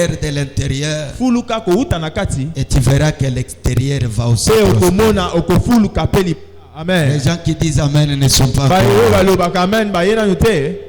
prospère de l'intérieur. Fuluka ko uta nakati. Et tu verras que l'extérieur va aussi Pe prospérer. okomona okofuluka peli. Amen. Les gens qui disent Amen ne sont pas Ba yo corrects. balobaka amen ba yena yote.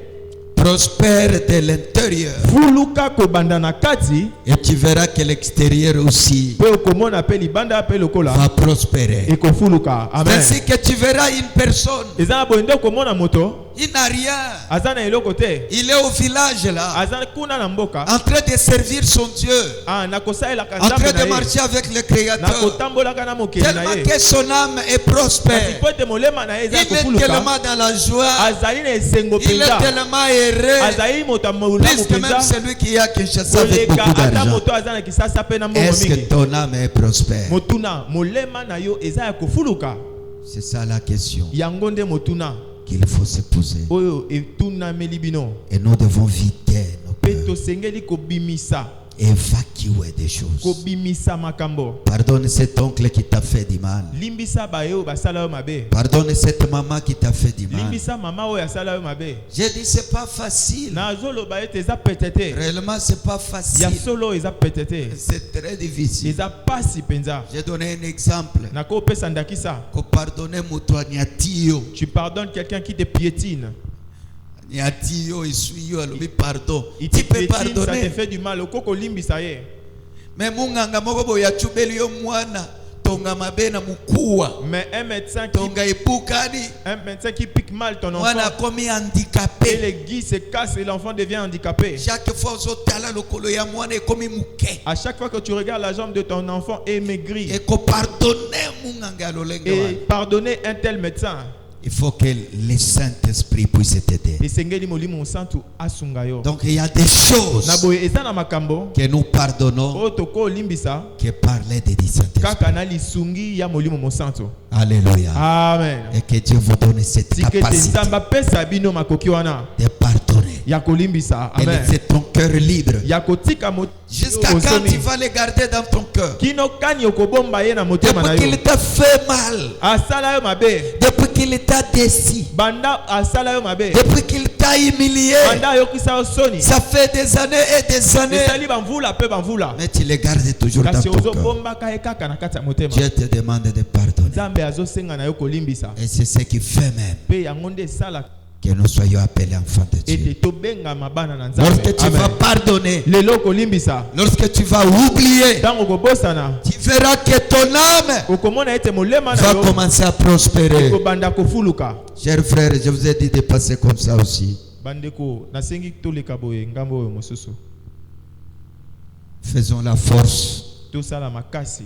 Prospère de l'intérieur. Fuluka ko banda nakati. Et tu verras que l'extérieur aussi Pe okomona peli banda pe lokola. va prospérer. Ekofuluka. Amen. Ainsi que tu verras une personne, Ezana bondo komona moto. il n'a rien. Azana eloko te. Il est au village là, Azana kuna na mboka. en train de servir son Dieu, Ah nakosaela en kanzambe train na de ye. marcher avec le Créateur. Nakotambola kana mokeli na Tellement ye. que son âme est prospère. Pote molema na ye Il eza est kofuluka. tellement dans la joie. Azali na esengo Il est penza. tellement heureux. Azali moto amolamu Plus que même penza. celui qui est à Kinshasa avec Koleka beaucoup ata d'argent. moto aza na kisasa pe na mbongo Est-ce que mingi. ton âme est prospère? Motuna molema na yo eza ya kofuluka. C'est ça la question Yango nde motuna qu'il faut se poser. oyo etunameli bino. Et nous devons vider nos Pe cœurs, tosengeli kobimisa. évacuer des choses. Kobimisa makambo. Pardonne cet oncle qui t'a fait du mal. Limbisa bayo basala yo mabe. Pardonne cette maman qui t'a fait du mal. Limbisa mama oyo asala yo mabe. J'ai dit c'est pas facile. Na zoloba ete eza petete. Réellement c'est pas Ya facile. solo eza petete. C'est très difficile. Eza pasi penza. J'ai donné un exemple. Nako pesa ndakisa. Ko pardonner mutuanyatio. Tu pardonnes quelqu'un qui te piétine. Nyatio isuyo alobi pardon. Il Tu te peux piétine, ça te pardonner. fait du mal. Okoko limbisa ye. Mais munganga moko boya chubeli yo mwana tonga mabe na mukua. Mais un médecin Tonga ipukani. qui pique mal ton Mwana enfant komi et handicapé. les guides se cassent et l'enfant devient handicapé. Chaque fois ozotala lokolo ya mwana ekomi muke. À chaque fois que tu regardes la jambe de ton enfant est maigri Et ko pardonner munganga lolenge et wana. pardonner un tel médecin. Il faut que le Saint-Esprit puisse t'aider. Et sengeli molimo santu asungayo. Donc il y a des choses Na boye eza na makambo que nous pardonnons o toko limbisa qui parlaient de Saint-Esprit. kaka na lisungi ya molimo mosantu. Alléluia. Amen. Et que Dieu vous donne cette Sikete capacité nzamba pesa bino makoki wana de pardonner. ya kolimbisa. Et Amen. laisser ton cœur libre. Ya kotika mo Jusqu'à quand tu vas le garder dans ton cœur? kino kani okobomba ye na motema na Depuis yo. qu'il t'a fait mal. Asala yo mabe. Depuis qu'il t'a déçu. Banda asala yo mabe. Depuis qu'il t'a humilié. Banda yokisa yo soni. Ça fait des années et des années. Esali bamvula pe bamvula. Mais tu les gardes toujours dans Kasi ton cœur. ozobomba ka ekaka na kati ya motema. Dieu te demande de pardonner. Nzambe azosenga na yo kolimbisa. Et c'est ce qui fait même Pe yango nde esala que nous soyons appelés enfants de Dieu. ete tobenga mabana na Nzambe. Lorsque tu vas pardonner, Lelo kolimbisa. lorsque tu vas oublier, Tango kobosana. tu verras que ton âme Okomona ete molema na va yo. commencer à prospérer. Kobanda kofuluka. Chers frères, je vous ai dit de passer comme ça aussi. Bandeko nasengi toleka boye ngambo oyo mosusu. Faisons la force. Tosala makasi.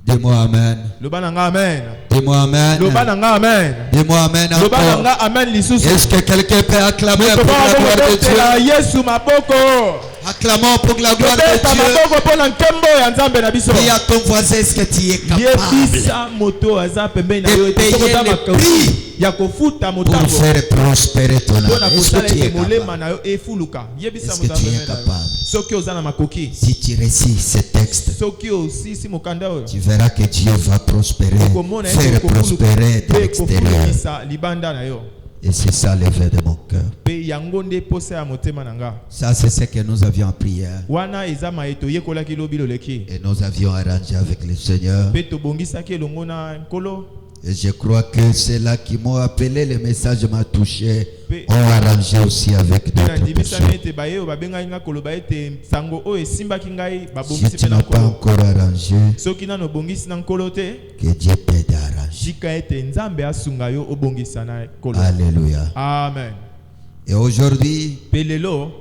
Dis-moi Amen. Loba na nga amen. Dis-moi Amen. Loba na nga amen. Dis-moi Amen Loba na encore. nga amen lisusu. Est-ce que quelqu'un peut acclamer pour la gloire de Dieu? Yesu maboko. Acclamons pour la gloire de Tobeta Dieu. maboko pona nkembo ya Nzambe na biso. Dis à ton voisin, est-ce que tu es capable Yebisa moto aza pembeni na yo de payer le prix ya kofuta pour motango. faire prospérer ton âme? Pona Est-ce kosala que tu es ete molema capable? na yo efuluka. Yebisa Est-ce que moto tu es pembeni na yo. capable? Soki oza na makoki. Si tu récits ce texte, Soki osisi mokanda oyo. tu verras que Dieu va prospérer, Komona faire ete prospérer de pe l'extérieur. kofulisa libanda na yo. Et c'est ça le vœu de mon cœur. Pe yango nde posa ya motema na nga. Ça, c'est ce que nous avions appris hier. Wana eza maeto yekolaki lobi loleki. Et nous avions arrangé avec le Seigneur. Pe tobongisaki elongo na nkolo. Et je crois que c'est là qui m'ont appelé, le message m'a touché. On a arrangé aussi avec d'autres personnes. ete baye babengai nga koloba ete sango oyo esimbaki ngai Si babongisi tu pe na n'as pas nkolo. encore arrangé, Soki nano obongisi na nkolo te, que Dieu t'aide à arranger. tika ete Nzambe asunga yo obongisa na nkolo. Alléluia. Amen. Et aujourd'hui, Pe lelo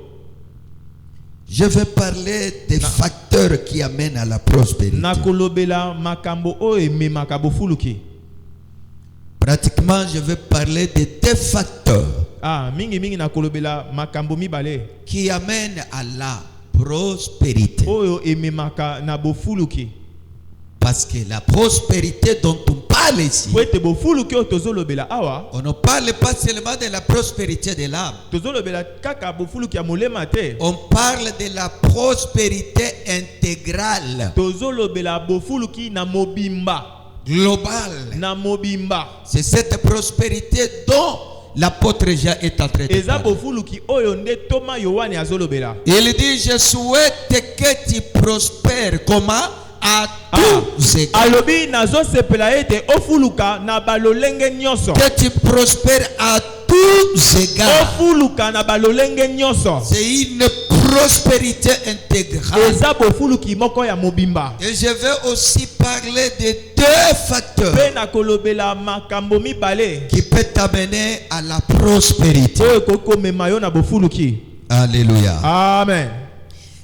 je vais parler des facteurs qui amènent à la prospérité. nakolobela makambo oyo ememaka bofuluki. Pratiquement, je vais parler de deux facteurs Mingi nakolobela makambo mibale qui amènent à la prospérité. oyo ememaka na bofuluki. Parce que la prospérité dont on parle ici, Po ete bofuluki oyo tozolobela awa, on ne parle pas seulement de la prospérité de l'âme. tozolobela kaka bofuluki ya molema te. On parle de la prospérité intégrale, Tozolobela bofuluki na mobimba. globale. Na mobimba. C'est cette prospérité dont l'apôtre Jean est en train de eza parler. bofuluki oyo nde Thomas Yohane azolobela. Il dit, je souhaite que tu prospères. Comment? À tous égards. Alobi nazo sepela ete ofuluka na balolenge nyonso. Que tu prospères à tous égards. Ofuluka na balolenge nyonso. C'est une prospérité intégrale. Eza bofuluki moko ya mobimba. Et je vais aussi parler de deux facteurs Pe na kolobela makambo mibale qui peuvent t'amener à la prospérité. oyo kokomema yo na bofuluki. Alléluia. Amen.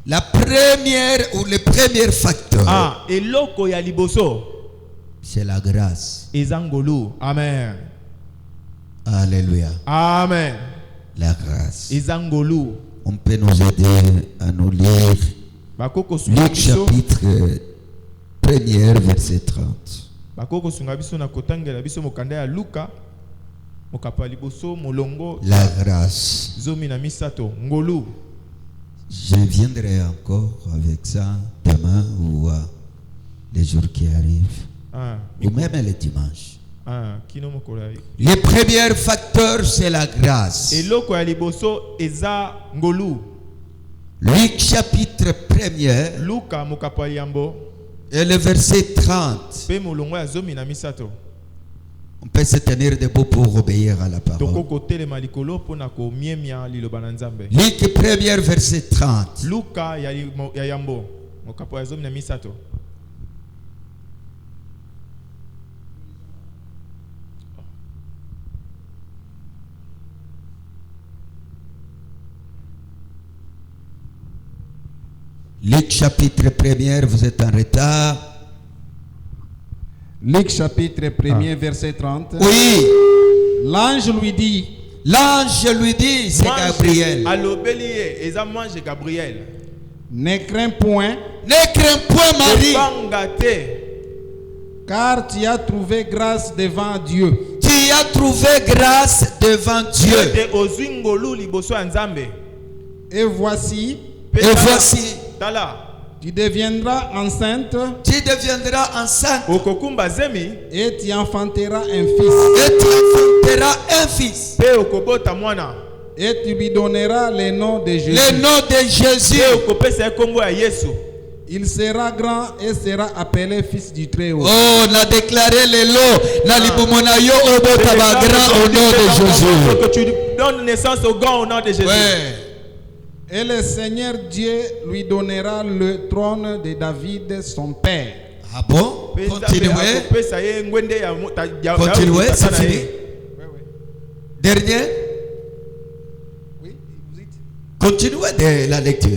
La première ou le premier facteur, eloko ya liboso c'est la grâce. eza ngolu. Amen. Alléluia. Amen. La grâce. Eza ngolu. On peut nous aider à nous lire Bakoko sunga Luc biso. chapitre 1er verset 30. Bakoko sunga biso na kotangela biso mokanda ya Luka. Mokapa liboso molongo La grâce. zomi na misato ngolu. Je viendrai encore avec ça demain ou les jours qui arrivent. Ou même le dimanche. Kino mokolai. Le premier facteur, c'est la grâce. Eloko ya liboso eza ngolu. Luc chapitre 1er Luka mokapa yambo. et le verset 30. Pe molongo ya zomi na misato. On peut se tenir debout pour obéir à la parole. Tokoko telema likolo pona ko miemia liloba na Nzambe. Luc 1er verset 30. Luka ya yambo mokapa ya zomi na misato. Luc chapitre 1er, vous êtes en retard. Luc chapitre 1er verset 30. Oui. L'ange lui dit, L'ange lui dit, c'est Gabriel. Alobeli eza mange Gabriel. ne crains point, Ne crains point Marie, Banga te. car tu as trouvé grâce devant Dieu. tu as trouvé grâce devant Dieu. Te ozwi ngolu liboso ya Nzambe. Et voici, Pe Et tala, voici, tala tu deviendras enceinte tu deviendras enceinte okokumba zemi et tu enfanteras un fils. et tu enfanteras un fils. pe okobota mwana. Et tu lui donneras le nom de Jésus. Le nom de Jésus. Pe okopesa kombo ya Yesu. Il sera grand et sera appelé fils du Très-Haut. Oh, on a déclaré le lot. Na libumona yo obota ba grand au nom de Jésus. Que tu donnes naissance au grand au nom de Jésus. Ouais. Et le Seigneur Dieu lui donnera le trône de David, son père. Ah bon? Pe Nzambe Continuez. akopesa ye ngwende ya Continuez, tata c'est na fini. ye. Dernier. Oui, vous dites. Continuez de la lecture.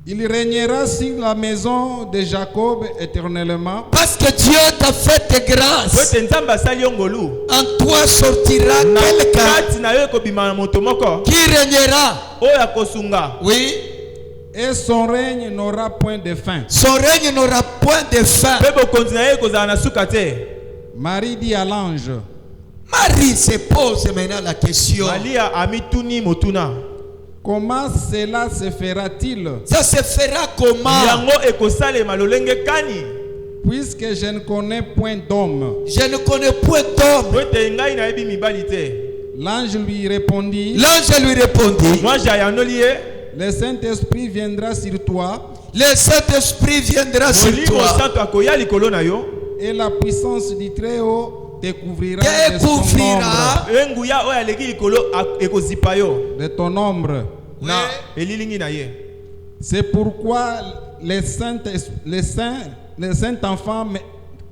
Il régnera sur la maison de Jacob éternellement. Parce que Dieu t'a fait grâce. Pote Nzambe asali yo ngolu. En toi sortira Na quelqu'un kati na yo ekobima na moto moko qui régnera. oyo akosunga. Oui. Et son règne n'aura point de fin. Son règne n'aura point de fin. Pe bokonzi na ye ekozala na suka te. Marie dit à l'ange, Marie se pose maintenant la question. Malia amituni motuna. comment cela se fera-t-il, Ça se fera comment? Yango ekosalema lolenge kani. puisque je ne connais point d'homme? Je ne connais point d'homme. Pote ngai nayebi mibali te. L'ange lui répondit, L'ange lui répondit, Moi jayanoli ye. le Saint-Esprit viendra sur toi le Saint-Esprit viendra sur Molimo toi. santo akoya likolo na yo. et la puissance du Très-Haut te couvrira de son ombre. Découvrira Enguya oyo aleki likolo ekozipa yo. De ton ombre. Na elilingi na ye. C'est pourquoi le saint enfant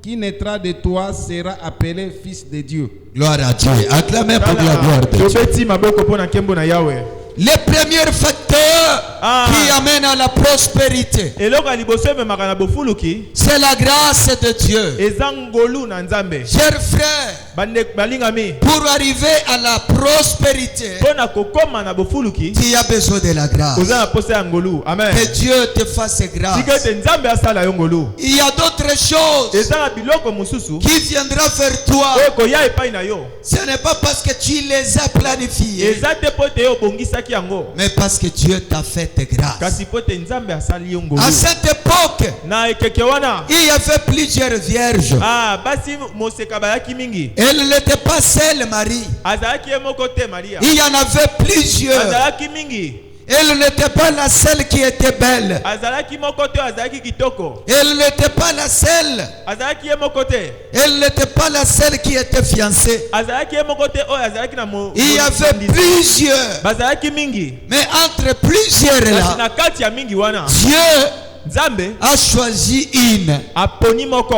qui naîtra de toi sera appelé fils de Dieu. gloire à Dieu. Acclamez pour la gloire de Dieu. Tobeti maboko pona nkembo na Yahweh. Le premier facteur qui amène à la prospérité, Eloko ya liboso ememaka na bofuluki c'est la grâce de Dieu. eza ngolu na Nzambe. Chers frères, Balingami pour arriver à la prospérité, pona kokoma na bofuluki tu as besoin de la grâce. oza na posa ya ngolu. Amen. Que Dieu te fasse grâce. Tika ete Nzambe asala yo ngolu. Il y a d'autres choses Eza na biloko mosusu qui viendra vers toi. oyo koya epai na yo. Ce n'est pas parce que tu les as planifiés, Eza te po te yo obongisaki yango. mais parce que Dieu t'a t'a fait grâce. kasi po te nzambe asali yo ngolu À cette époque, na ekeke wana il y avait plusieurs vierges. basi moseka bayaki mingi Elle n'était pas seule, Marie. azalaki ye moko te Maria Il y en avait plusieurs. azalaki mingi Elle n'était pas la seule qui était belle. azalaki moko te azalaki kitoko Elle n'était pas la seule. azalaki ye moko te Elle n'était pas la seule qui était fiancée. azalaki ye moko te oyo azalaki na Il y avait plusieurs. bazalaki mingi Mais entre plusieurs kasi là, na kati ya mingi wana Dieu nzambe a choisi une. aponi moko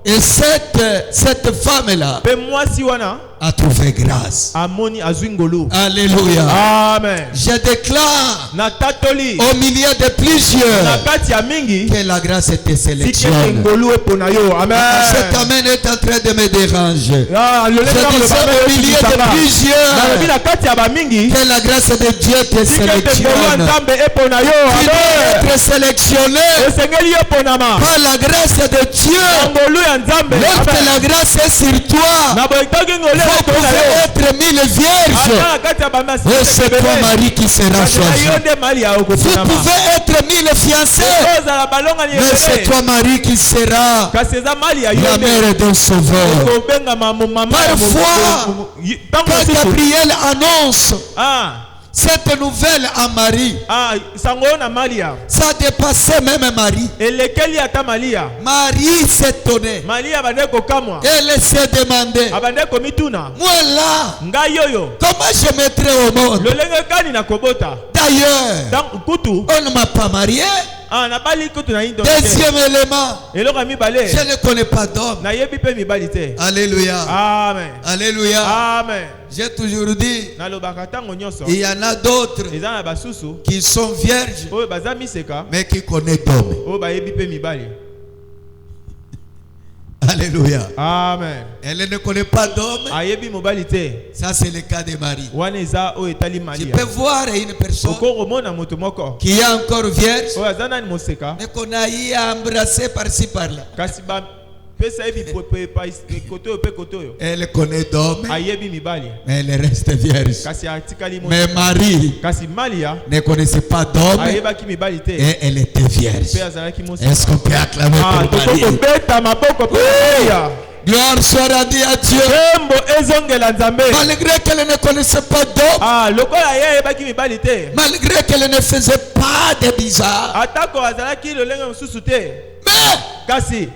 Et cette femme-là pe mwasi wana a trouvé grâce. amoni azwi ngolu Alléluia. amen Je déclare na tatoli au milieu de na plusieurs kati ya mingi que la grâce était tikete sélectionnée. ngolu epona yo amen Cet amen est en train de me déranger. le Je disais au milieu de nalobi plusieurs na kati ya bamingi que la grâce de Dieu te tikete ngolu ya sélectionne. nzambe epona yo Tu dois amen être sélectionné esengeli yo eponama par la grâce de Dieu. na ngolu ya nzambe Lorsque la grâce est sur toi, na boyitoki ngolu vous epona pouvez yo être mille vierges. ata na kati ya bamasi Oh, c'est toi Marie qui sera choisie. yo nde mali ya Vous okoponama pouvez être mille fiancés, ozala balongani mais c'est ebele toi Marie qui sera kasi eza mali ya yo la nde mère d'un sauveur. kobengama mama ya Parfois, ntango Quand mosusu Gabriel annonce ah cette nouvelle à Marie, sango oyo na malia ça dépassait même Marie. elekeli ata malia Marie s'étonnait. malia abande kokamwa Elle s'est demandé, abande komituna moi là, ngai oyo comment je mettrai au monde? lolenge kani na kobota D'ailleurs, kutu on ne m'a pas marié. nabali kutu na indo Deuxième élément, eloko ya mibale je ne connais pas d'homme. nayebi mpe mibali te Alléluia. amen Alléluia. amen J'ai toujours dit, nalobaka ntango nyonso il y en a d'autres eza na basusu qui sont vierges, oyo baza miseka mais qui connaissent d'hommes. oyo bayebi mpe mibali Alléluia. amen Elle ne connaît pas d'homme. ayebi mobali te Ça, c'est le cas de Marie. wana eza oyo etali Tu malia peux voir une personne okomona moto moko qui est encore vierge, oyo aza nani moseka mais qu'on a eu à embrasser par-ci par-là. kasi bapesa ye koto oyo mpe koto oyo Elle connaît d'hommes, ayebi mibali mais elle reste vierge. kasi atikali Mais Marie kasi malia ne connaissait pas d'homme ayebaki mibali te et elle était vierge. mpe azalaki Est-ce qu'on peut acclamer pour Marie? tokobeta maboko mpe malia Gloire soit rendue à Dieu. tembo ezongela nzambe Malgré qu'elle ne connaissait pas d'homme, lokola ye ayebaki mibali te malgré qu'elle ne faisait pas de bizarre, atako azalaki lolenge mosusu te mais kasi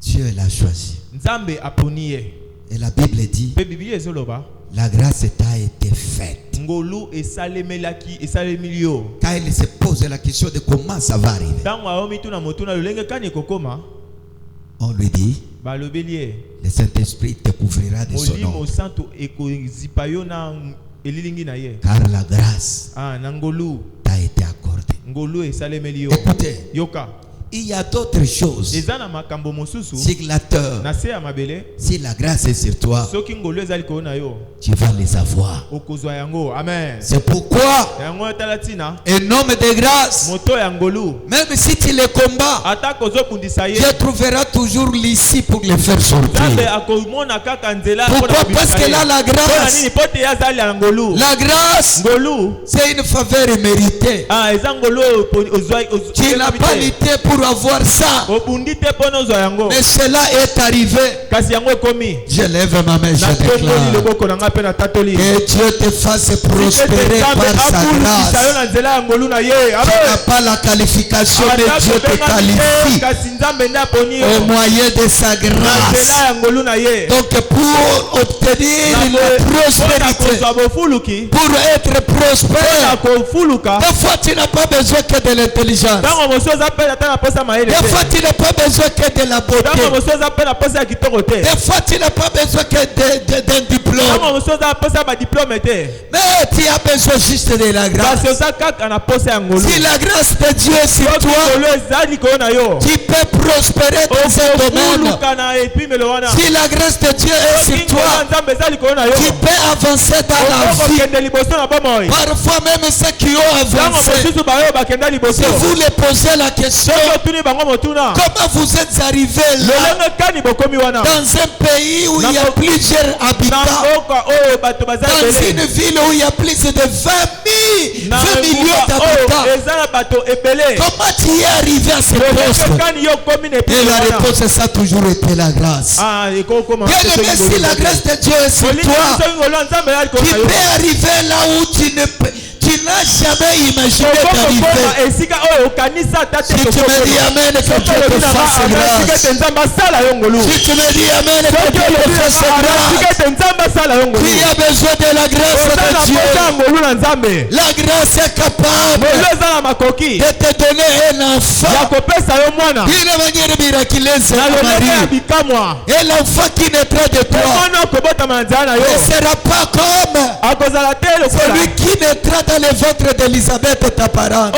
Dieu l'a choisi. nzambe aponi ye Et la Bible dit, mpe biblia ezoloba la grâce t'a été faite. ngolu esalemeli yo Quand il se pose la question de comment ça va arriver, ntango aomi tuna motuna lolenge kani ekokoma on lui dit, balobeli ye le Saint-Esprit te couvrira de son molimo nom. santo ekozipa yo na elilingi na ye Car la grâce na ngolu t'a été accordée. ngolu esalemeli yo Écoutez, yoka il y a d'autres choses. eza na makambo mosusu Siglateur, na se ya mabele si la grâce est sur toi, soki ngolu ezali likolo na yo tu vas les avoir. okozwa yango amen C'est pourquoi yango etala ntina un homme de grâce, moto ya ngolu même si tu les combats, ata kozobundisa ye Dieu trouvera toujours l'issue pour les faire nzambe sortir. akomona kaka nzela Pourquoi? Parce que là, la mpona grâce, nini po te ye azali ya ngolu la grâce, ngolu c'est une faveur méritée. eza ngolu oyo Tu n'as pas lutté pour avoir ça, obundi te mpona ozwa yango mais cela est arrivé. kasi yango ekomi Je lève ma main, je natongoli déclare loboko na ngai mpe natatoli que Dieu te fasse ete prospérer nzambe par sa akulukisa yo grâce. na nzela ya ngolu na ye Tu n'as pas la qualification, mais Dieu te qualifie kasi nzambe nde aponi yo au moyen de sa na grâce. nzela ya ngolu na ye Donc pour obtenir la mpona prospérité, kozwa bofuluki pour être prospère, mpona kofuluka des fois tu n'as pas besoin que de l'intelligence. ntango mosu oza mpe ata na posa mayele Des fois te tu n'as pas besoin que de la beauté. ntango mosu oza mpe na posa ya kitoko te Des fois tu n'as pas besoin que d'un diplôme. ntango mosu oza na posa ya badiplome te Mais tu as besoin juste de la grâce. kasi oza kaka na posa ya ngolu Si la grâce de Dieu est sur toi, ngolu eza likolo na yo tu peux prospérer dans ce domaine. okofuluka na epimelo wana Si la grâce de Dieu est soki sur ngolu ya toi, nzambe eza likolo na yo tu peux avancer dans la vie. okokende liboso na bomoi Parfois même ceux qui ont ntango avancé, mosusu bayo bakenda liboso si vous les posez la question, soki otuni bango motuna comment vous êtes arrivés là? lolenge Dans un pays où il y a plusieurs habitants. Dans une ville où il y a plus de 20 millions d'habitants. Comment tu y es arrivé à ce poste? Et la réponse, ça a toujours été la grâce. Bien aimé, si la grâce de Dieu est sur toi, tu peux arriver là où tu n'as jamais imaginé d'arriver. Si tu me dis amen, que Dieu te fasse grâce. Si tu me dis amen, que Dieu te fasse grâce. Qui a besoin de la grâce de Dieu? La grâce est capable de te donner un enfant d'une manière miraculeuse. Et l'enfant qui naîtra de toi ne sera pas comme celui qui naîtra dans le ventre d'Elisabeth, ta parente.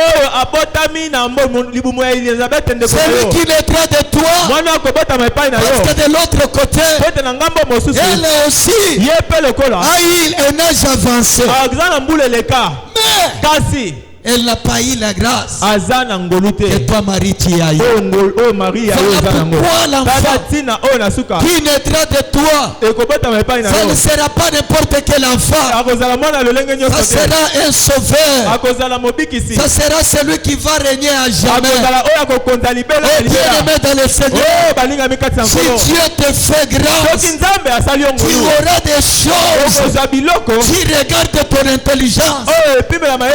Celui qui naîtra de toi, parce que de l'autre côté, elle aussi a eu un âge avancé. Mais elle n'a pas eu la grâce. Et toi, Marie, tu y as eu. Voilà pourquoi l'enfant qui naîtra de toi, ça ne sera pas n'importe quel enfant. Ça sera un sauveur. Ça sera celui qui va régner à jamais. Oh, bien-aimé dans le Seigneur, si Dieu te fait grâce, tu auras des choses qui regardent ton intelligence.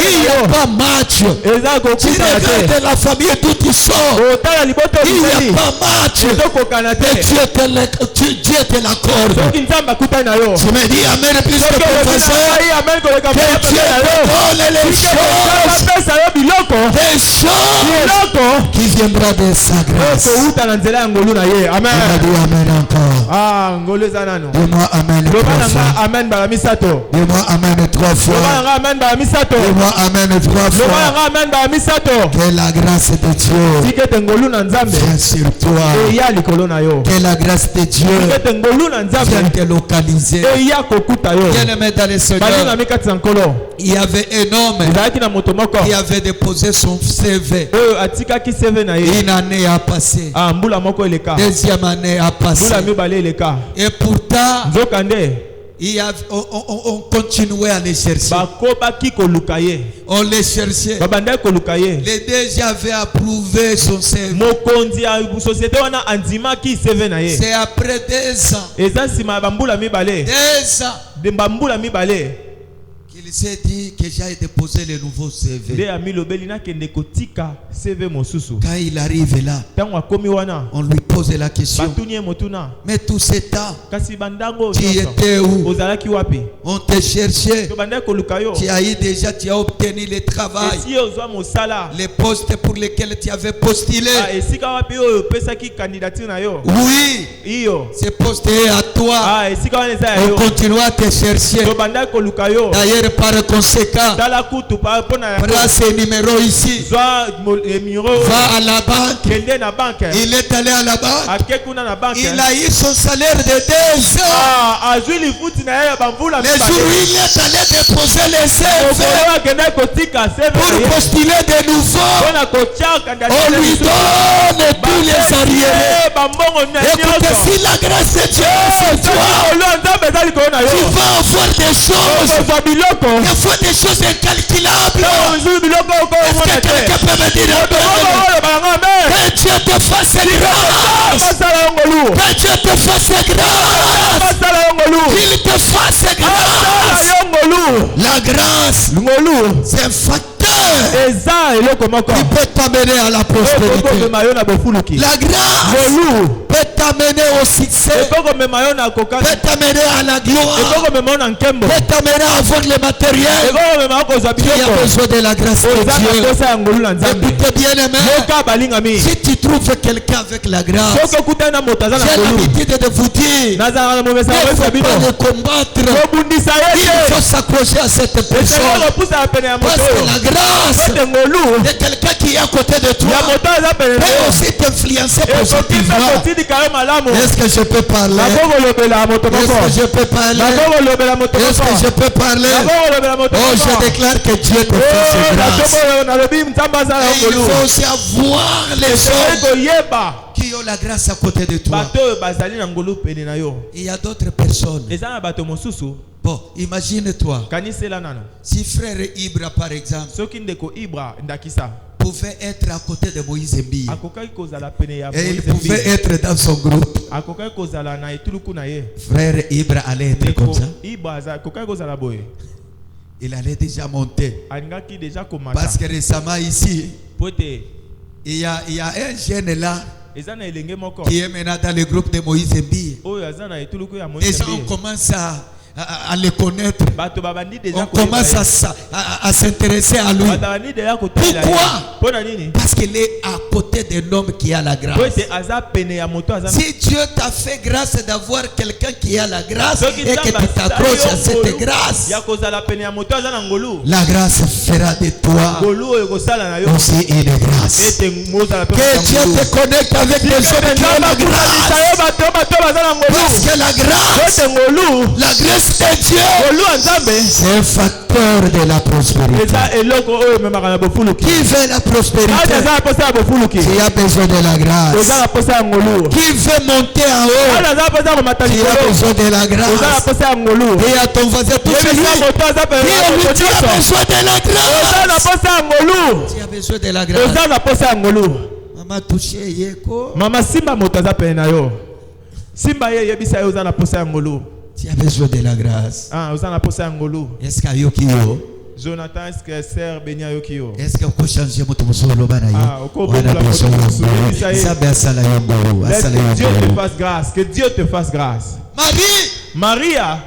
Il n'y a pas match. Tu regardes la famille d'où tu sors. Il n'y a pas match. Et Dieu te l'accorde. Tu me dis amen plus que ton voisin. Que Dieu te donne les choses. Des choses qui viendront de sa grâce. Tu me dis amen encore. Dis-moi amen 3 fois. Dis-moi amen 3 fois. Dis-moi amen 3 fois. Que la grâce de Dieu vient sur toi. Que la grâce de Dieu vient te localiser. Bien-aimé dans le Seigneur, il y avait un homme qui avait déposé son CV. Une année a passé. Deuxième année a passé. Et pourtant, on continuait à les chercher. On les cherchait. Les DG avaient approuvé son CV. C'est après 2 ans qu'il s'est dit que j'ai déposé le nouveau CV. Quand il arrive là, on lui pose la question. Mais tout ce temps, tu étais où? On te cherchait. Tu as obtenu le travail, les postes pour lesquels tu avais postulé. Oui, ce poste est à toi. On continue à te chercher. D'ailleurs, par conséquent, prends ce numéro ici. Va à la banque. Il est allé à la banque. Il a eu son salaire de 2 ans. Le jour où il est allé déposer les CV pour postuler de nouveau, on lui donne tous les arriérés. Écoutez, si la grâce de Dieu est sur toi, tu vas avoir des choses. Il faut des choses incalculables. Est-ce que quelqu'un peut me dire amen? Que Dieu te fasse grâce. Que Dieu te fasse grâce. Qu'il te fasse grâce. La grâce, c'est un facteur qui peut t'amener à la prospérité. La grâce peut t'amener au succès, peut t'amener à la gloire, peut t'amener à avoir le matériel. Tu as besoin de la grâce de Dieu. Écoutez bien aimé, si tu trouves quelqu'un avec la grâce, j'ai l'habitude de vous dire, il ne faut pas le combattre, il faut s'accrocher à cette personne. Parce que la grâce de quelqu'un qui est à côté de toi peut aussi t'influencer positivement. Est-ce que je peux parler? Est-ce que je peux parler? Est-ce que je peux parler? Oh, je déclare que Dieu te fait grâce. Et il faut aussi avoir les choses qui qui ont la grâce à côté de toi. Il y a d'autres personnes. Bon, imagine-toi. Si frère Ibra, par exemple, pouvait être à côté de Moïse Mbi, et il pouvait être dans son groupe, frère Ibra allait être comme ça. Il allait déjà monter. Parce que récemment ici, il y a un jeune là qui est maintenant dans le groupe de Moïse Mbi. Déjà on commence à le connaître. On commence à s'intéresser à lui. Pourquoi? Parce qu'il est à côté d'un homme qui a la grâce. Si Dieu t'a fait grâce d'avoir quelqu'un qui a la grâce et que tu t'accroches à cette grâce, la grâce fera de toi aussi une grâce. Que Dieu te connecte avec des hommes qui ont la grâce. Parce que la grâce de Dieu, c'est un facteur de la prospérité. Qui veut la prospérité? Qui a besoin de la grâce? Qui veut monter en haut? Qui a besoin de la grâce? Et à ton voisin, tu as besoin de la grâce. Tu as besoin de la grâce. Maman touché yeko. Maman simba motaza pena yo. Simba ye yebisa yo za na posa ngolo. Tu as besoin de la grâce. Est-ce qu'il y a Jonathan, est-ce que sœur Benia Yokio? Est-ce que vous pouvez changer votre musolo? Dieu te fasse grâce. Que Dieu te fasse grâce. Maria.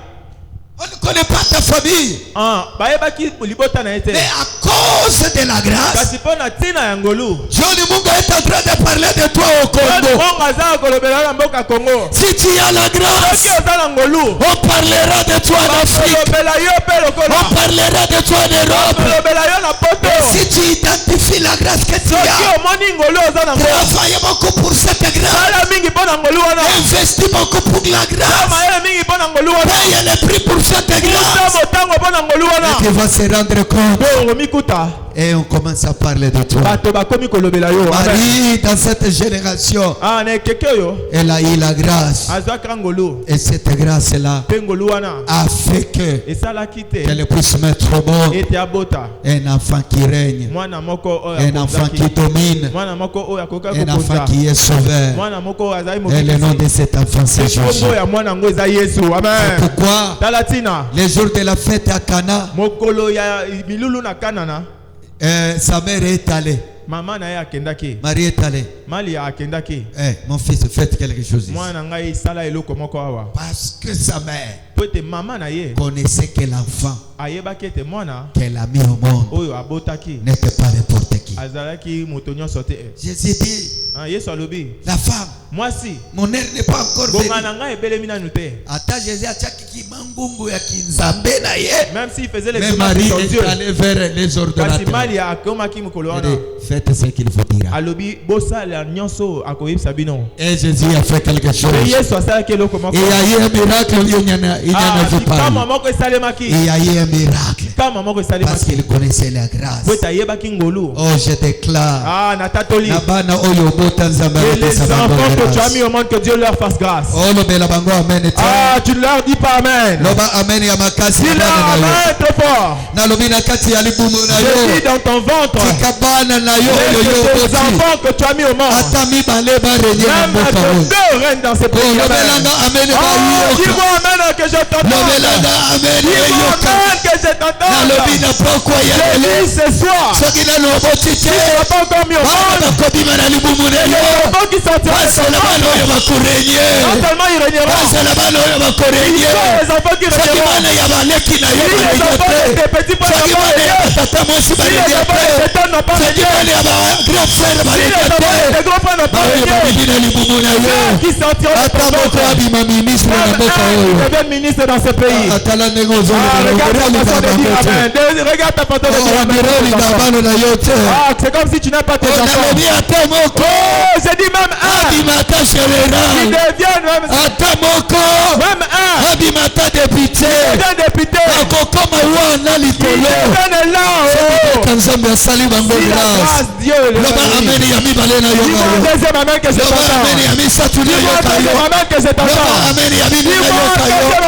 On ne connaît pas ta famille. Mais à cause de la grâce, Johnny Munga est en train de parler de toi au Congo. Si tu as la grâce, on parlera de toi en Afrique. On parlera de toi en Europe. Si tu identifies la grâce que tu as, travaille beaucoup pour cette grâce. Investis beaucoup pour la grâce. Paye le prix pour cette grâce. Et tu vas se rendre compte. Et on commence à parler de toi. Marie, dans cette génération, elle a eu la grâce. Et cette grâce-là a fait qu'elle puisse mettre au monde un enfant qui règne, un enfant qui domine, un enfant qui est sauveur. Et le nom de cet enfant, c'est Jésus. Pourquoi les jours de la fête à Cana, sa mère est allée. Marie est allée. Mon fils, faites quelque chose ici. Parce que sa mère connaissait que l'enfant qu'elle a mis au monde n'était pas n'importe qui. Jésus dit, la femme, mon air n'est pas encore venu. Attends, Jésus a dit même s'il faisait les Marie est allée vers les ordonnateurs. Faites ce qu'il faut dire. Et Jésus a fait quelque chose. Et il y a eu un miracle. Il y a eu un miracle. Parce qu'il connaissait la grâce. Oh, je déclare. Les enfants que tu as mis au monde, que Dieu leur fasse grâce. Tu ne leur dis pas amen. Dis leur amen trop fort. Je dis dans ton ventre. Les enfants que tu as mis au monde. Même deux règnent dans ce pays. Dis-moi amen que je t'entends. Dis-moi amen que je t'entends. Je dis ce soir. Si tu n'as pas encore mis au monde. Qui sortira non seulement il régnera, les enfants qui régneront, les enfants des petits frères n'ont pas régné, si les enfants des tétons n'ont pas régné, si les enfants des grands frères n'ont pas régné, qui sortiront de ton ventre, qui deviennent ministres dans ce pays. Regarde la façon de dire Regarde ta photo de c'est comme si tu n'as pas tes enfants. J'ai dit même un. Qui deviennent même un. Même un. Qui devient député. Dieu le amen yami balena yo deuxième amen que je t'entends amen yami satuli yo kayo amen que je t'entends amen yami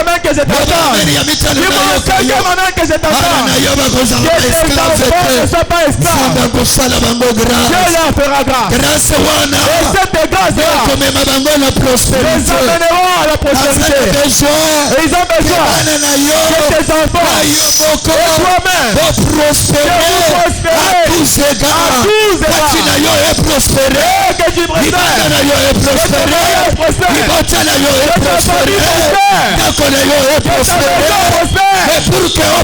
amen que je t'entends amen yami talo yo kayo amen que je t'entends na yo ba kozala esclave ne sois pas esclave Dieu leur fera grâce grâce wana et cette grâce là comme ma bango la prospérité les amèneront à la prospérité et ils ont besoin que tes enfants et toi-même prospérer à tous égards que tu prospérer que tu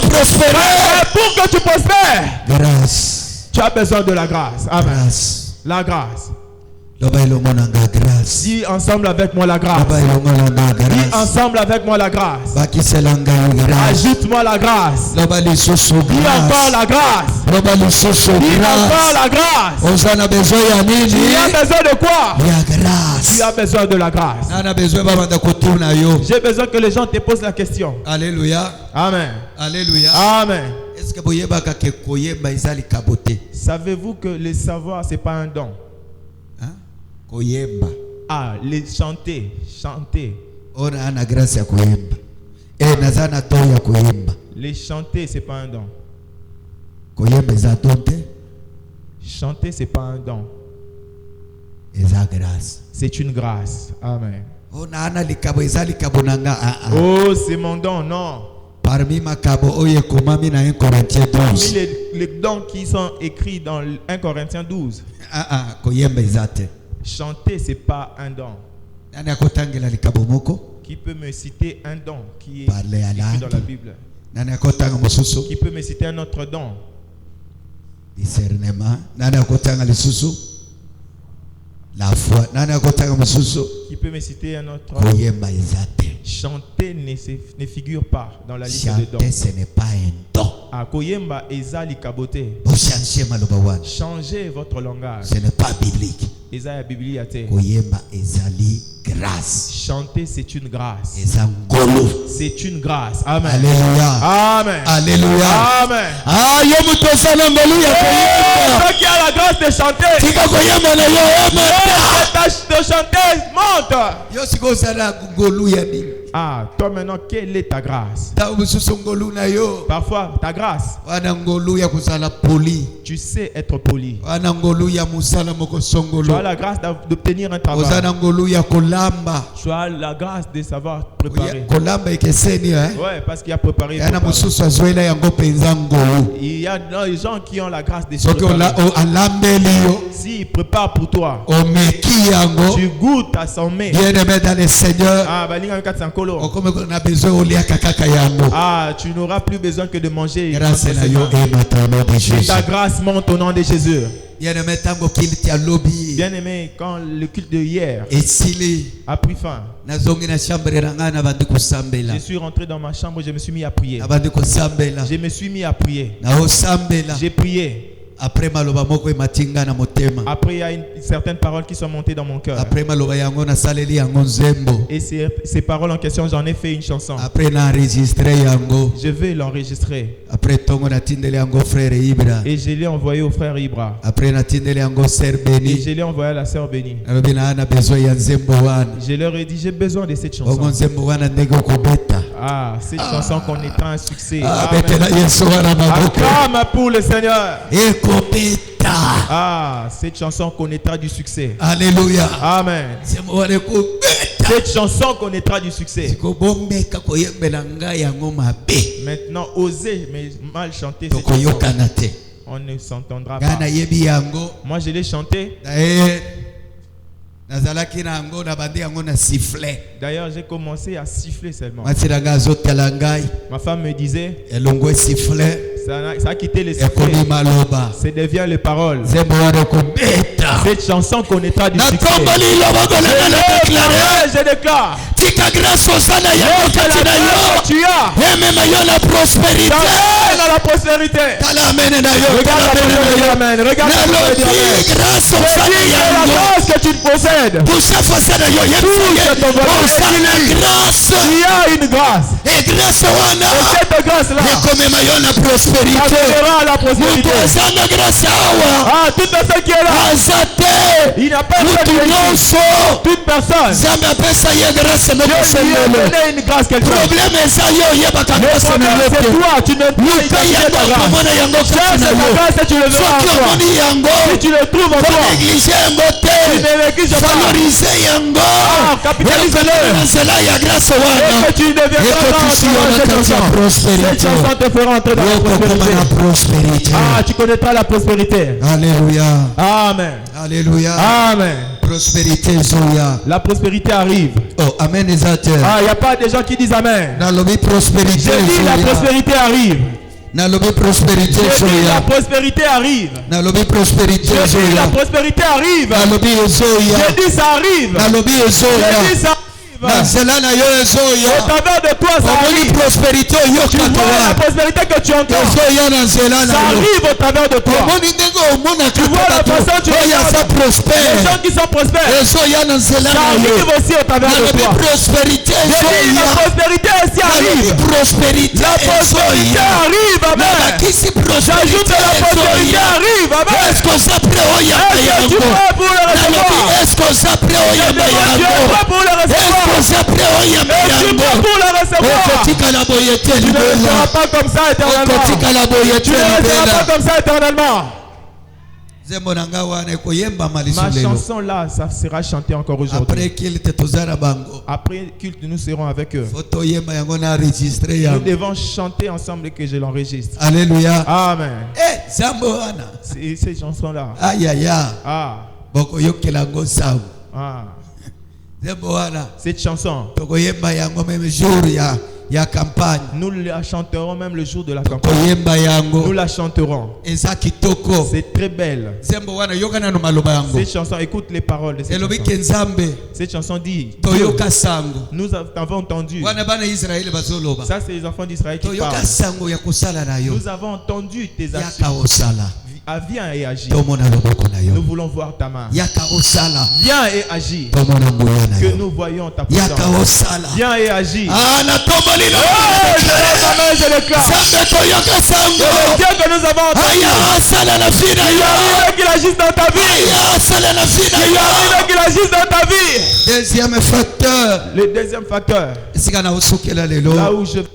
prospères mais pour que tu prospères grâce tu as besoin de la grâce. Amen. La grâce. Dis ensemble avec moi la grâce. Dis ensemble avec moi la grâce. Ajoute-moi la grâce. Dis encore la grâce. Dis encore la grâce. Tu as besoin de quoi? Tu as besoin de la grâce. J'ai besoin que les gens te posent la question. Alléluia. Amen. Alléluia. Amen. Savez-vous que le savoir c'est pas un don? Ah, les chanter. Les chanter, c'est pas un don. Chanter, c'est pas un don. C'est une grâce. Amen. Oh, c'est mon don, non. Parmi les dons qui sont écrits dans 1 Corinthiens 12. Chanter, c'est pas un don. Qui peut me citer un don qui est écrit dans la Bible? Qui peut me citer un autre don? Discernement. La foi. Qui peut me citer un autre? Chanter ne figure pas dans la liste des dons. Chanter, ce n'est pas un don. Koyemba ezali kabote. Changez votre langage. Ce n'est pas biblique. Koyemba ezali grâce. Chanter, c'est une grâce. C'est une grâce. Amen. Alléluia. Amen. Alléluia. Amen. Ah, qui a la grâce de chanter. De chanter, monte. Ah, toi maintenant, quelle est ta grâce? Parfois, ta grâce, tu sais être poli. Tu as la grâce d'obtenir un travail. Tu as la grâce de savoir préparer. Ouais, parce qu'il y a préparé. Il y a des gens qui ont la grâce de se préparer. S'ils préparent pour toi, tu goûtes à son mets. Ah, tu n'auras plus besoin que de manger. Ta grâce monte au nom de Jésus. Bien-aimé, quand le culte de hier a pris fin, je suis rentré dans ma chambre, je me suis mis à prier. Je me suis mis à prier. J'ai prié. Après, il y a certaines paroles qui sont montées dans mon cœur. Et ces paroles en question, j'en ai fait une chanson. Je vais l'enregistrer. Et je l'ai envoyé au frère Ibra. Et je l'ai envoyé à la sœur Béni. Je leur ai dit, j'ai besoin de cette chanson. Ah, cette chanson connaîtra un succès. Acclame pour le Seigneur. Ah, cette chanson connaîtra du succès. Alléluia. Amen. Cette chanson connaîtra du succès. Maintenant, osez mais mal chanter cette chanson. On ne s'entendra pas. Moi, je l'ai chanté. D'ailleurs, j'ai commencé à siffler seulement. Ma femme me disait, ça a quitté les sifflets. Ça devient les paroles. Cette chanson connaîtra du succès. Je déclare tika grâce osana yango kati na yo emema yo la prospérité dans la prospérité. Amen na yo Amen. Regarde grâce osana yango la grâce que tu possèdes. kusafasana yo osana grâce il y a une grâce et grâce wana et cette grâce là ekomema yo la prospérité amènera la prospérité. osana grâce awa Toute personne qui est là azate il n'y a pas toute personne zambe apesa ye grâce Dieu lui a donné une grâce quelqu'un. problème eza yo yebaka grâce na yo c'est toi tu ne peux pas identifier ta grâce. omona yango Cherche ta grâce et tu le verras en soki toi. omoni yango Si tu le trouves en toi, néglige yango tu te ne négliges pas. valorize yango Capitalise-le. nzela ya grâce Et wana que tu deviendras ekotisi yo na cette kati ya chanson. Cette prospérité chanson te fera entrer dans la okokoma na prospérité. prospérité Tu connaîtras la prospérité. alléluia Amen. alléluia Amen. prospérité ezoya La prospérité arrive. oh amen eza te Il n'y a pas de gens qui disent Amen. nalobi prospérité J'ai dit la ezoya prospérité arrive. nalobi prospérité J'ai dit la ezoya prospérité arrive. nalobi prospérité J'ai dit la ezoya prospérité arrive. nalobi ezoya J'ai dit ça arrive. nalobi J'ai ezoya dit ça arrive. na nzela na yo Au ezoya travers de toi ça omoni arrive. prospérité Tu oyoka vois la towa prospérité que tu entends. ezoya na nzela Ça na yo arrive au travers de toi. omoni ndenge omonaka Tu vois la façon tu oyo aza regardes. prospère Les gens qui sont prospères. ezoya na nzela Ça na yo arrive aussi au travers de nalobi toi. prospérité J'ai dit la ezoya prospérité aussi nalobi arrive. prospérité La prospérité ezoya arrive, amen. nabakisi J'ajoute prospérité la prospérité ezoya arrive, amen. est-ce que oza prêt oyamba Est-ce que tu yango es pour le nalobi recevoir? est-ce que oza prêt oyamba Tu es yango prêt pour le est-ce que recevoir? oza prêt oyamba Et tu es yango prêt pour le recevoir? okotikala boye te Tu ne resteras libela pas comme ça éternellement. okotikala boye Tu te ne resteras libela pas comme ça éternellement. zembo na nga wana ekoyembama lisu Ma lelo chanson là, ça sera chanté encore aujourd'hui. après kilte tozala bango Après culte, nous serons avec eux. fo toyemba yango na enregistre Nous yango devons chanter ensemble et que je l'enregistre. alléluia Amen. zambo wana Ces chansons-là. ayaya Ah, bokoyokela yango nsango ah. zembo wana Cette chanson, tokoyemba yango meme jour ya campagne nous la chanterons même le jour de la campagne. tokoyemba Nous yango la chanterons. eza kitoko C'est très belle. zembo wana yokana no maloba yango Cette chanson, écoute les paroles de cette elobi chanson. ke nzambe Cette chanson dit, toyoka sango nous avons entendu. wana bana israeli bazoloba Ça, c'est les enfants d'Israël qui toyoka parlent. sango ya kosala na yo Nous avons entendu tes yaka actions. osala Viens et agis. tomona loboko na Nous yo voulons voir ta main. yaka osala Viens et agis. tomona nguya na Que yo nous voyons ta yaka puissance. osala Viens et agis. na tomoni Je lève ma main, je déclare. zambe toyoka sango Le Dieu que nous avons entendu. aya asala na vie na Il yo arrive qu'il agisse dans ta vie. aya asala na vie na Il yo arrive qu'il agisse dans ta vie. deuxième facteur Le deuxième facteur, esika na osukela lelo là où je vais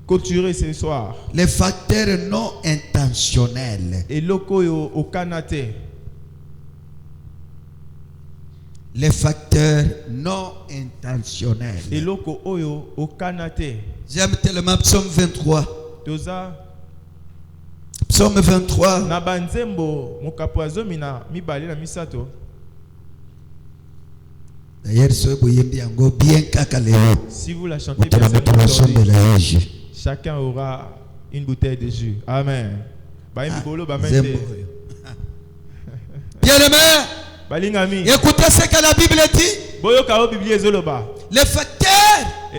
clôturer ce soir, les facteurs non intentionnels et loko au Kanate, les facteurs non intentionnels et loko oyo au Kanate, j'aime tellement psaume 23 toza psaume 23 na banzembo mokapo mina mibale na misato. d'ailleurs soki boyembi yango bien kaka lelo Si vous la chantez bien seulement aujourd'hui, chacun aura une bouteille de jus. Amen. Zembo. Bien-aimé, Balingami. écoutez ce que la Bible dit. Boyoka Bible ezoloba. Les facteurs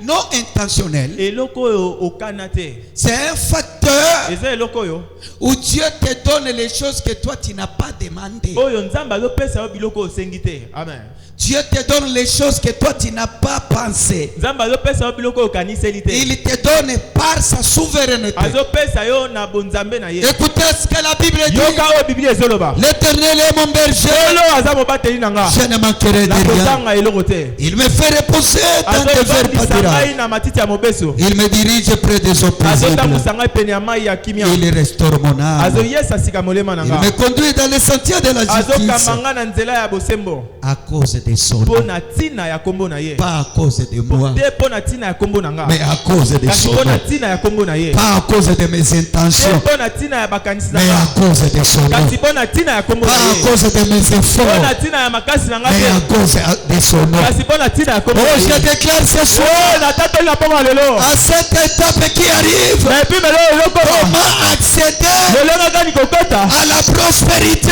non intentionnels, Et loko au Kanate. c'est un facteur Eza loko yo. où Dieu te donne les choses que toi tu n'as pas demandé. Oyo nzamba lo pesa yo biloko osengite. Amen. Dieu te donne les choses que toi tu n'as pas pensé. Nzamba lo pesa yo biloko okaniselite. Il te donne par sa souveraineté. Azo pesa yo na bonzambe na ye. Écoutez ce que la Bible dit. Yoka o Bible ezoloba. L'Éternel est mon berger. Olo aza mobateli nanga. Je ne manquerai de La rien. kotanga eloko te. Il me fait reposer dans Azo des verts bandisa pâturages. ngai na matiti ya mobeso. Il me dirige près des eaux Azo paisibles. tambusa ngai pene ya mai ya kimia. Il restaure mon Azo âme. yesa sika molema Il nanga. me conduit dans les sentiers de la Azo justice kamanga na nzela ya bosembo. à cause de son nom. Pona tina ya kombo na ye. Pas à cause de moi, Te pona tina ya kombo na nga. mais à cause de Kasi son pona nom. tina ya kombo na ye. Pas à cause de mes Te intentions, pona tina ya bakanisi na mais nga. à cause de son nom. Kasi pona tina ya kombo Pas na à ye. cause de mes Pona efforts, tina ya makasi na nga mais à te. cause de son nom. Kasi pona tina ya kombo Oh, na je ye. déclare ce soir, Oh, na tato na ponga lelo. à cette étape qui arrive, Na epi melo eloko ton Comment accéder à la prospérité?